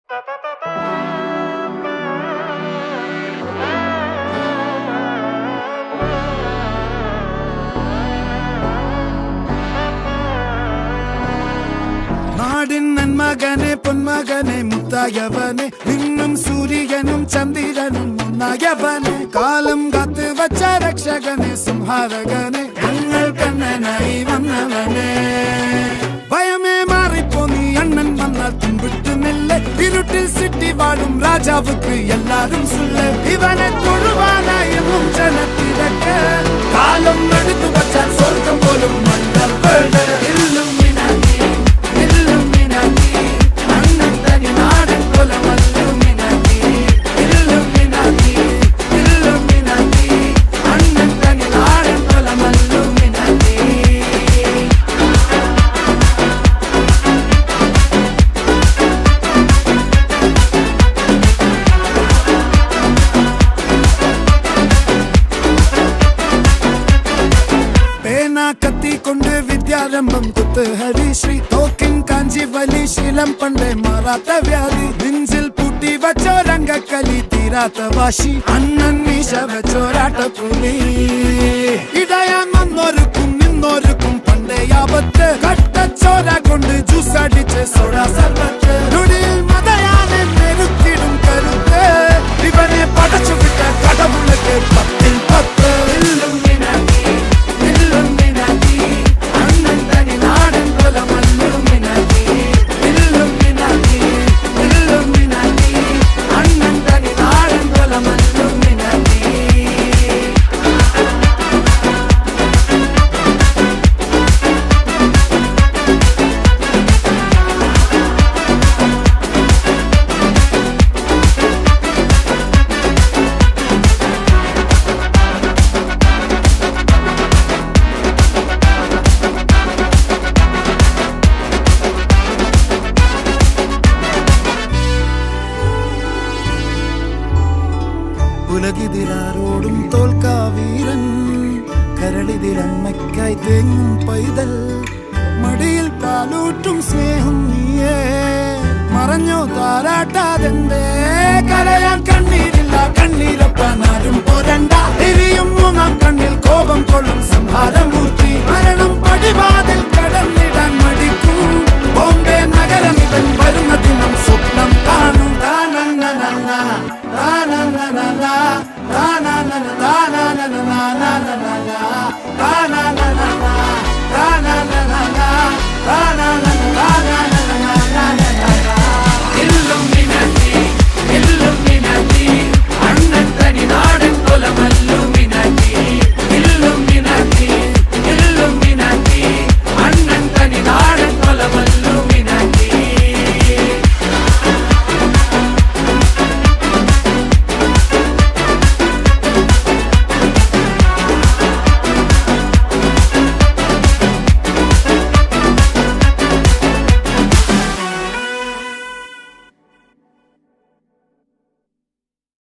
നാടിൻ നന്മകനെ പൊന്മകനെ മുത്തായവനെ നിന്നും സൂര്യനും ചന്ദ്രനും ഒന്നായവനെ കാലം കാത്ത് വച്ച രക്ഷകനെ സംഹാരകനെ ഞങ്ങൾ കണ്ണനായി വന്നവനെ ഭയമേ മാറിപ്പോ നീ അണ്ണൻ വന്നാൽ തുമ്പിട്ട് നെല്ല് ഇരുട്ടിൽ സിറ്റി വാഴും രാജാവുക്ക് എല്ലാരും സുല്ല് ഇവനെ തൊഴുവാനായി എന്നും ജനത്തിരക്ക് കാലം എടുത്തു വച്ചാൽ സ്വർഗം പോലും മണ്ണൽ വീട് കത്തിക്കൊണ്ട് വിദ്യാരംഭം കുത്ത് ഹരിശ്രീ തോക്കിൻ കാഞ്ചി വലി ശീലം പണ്ടേ മാറാത്ത വ്യാധി നെഞ്ചിൽ പൂട്ടി വച്ചോരംഗക്കലി തീരാത്ത വാശി അണ്ണൻ മീശ വെച്ചോരാട്ടപ്പുലി ഇടയാൻ വന്നോർക്കും നിന്നോർക്കും പണ്ടേ ആപത്ത് കട്ടച്ചോര കൊണ്ട് ജ്യൂസ് അടിച്ച് സോഡാ സർബത്ത് നുടിയിൽ മതയാനെ നെരുത്തിടും കരുത്ത് ഇവനെ പടച്ചു വിട്ട കടവുളക്ക് 10-10 ഉലകിതിലാരോടും തോൽക്കാ വീരൻ കരളിതിലമ്മയ്ക്കായി തേങ്ങും പൈതൽ മടിയിൽ പാലൂട്ടും സ്നേഹം നീയേ മറഞ്ഞോ താരാട്ടാതെന്തേ കരയാൻ കണ്ണീരില്ല കണ്ണീരൊപ്പാനാരും പോരണ്ട എരിയും മൂന്നാം കണ്ണിൽ കോപം കൊള്ളും സംഹാരമൂർത്തി മരണം പടിവാതിൽ കടന്നിടാൻ മടിക്കും ബോംബെ നഗരം ഇവൻ വരുന്ന ദിനം സ്വപ്നം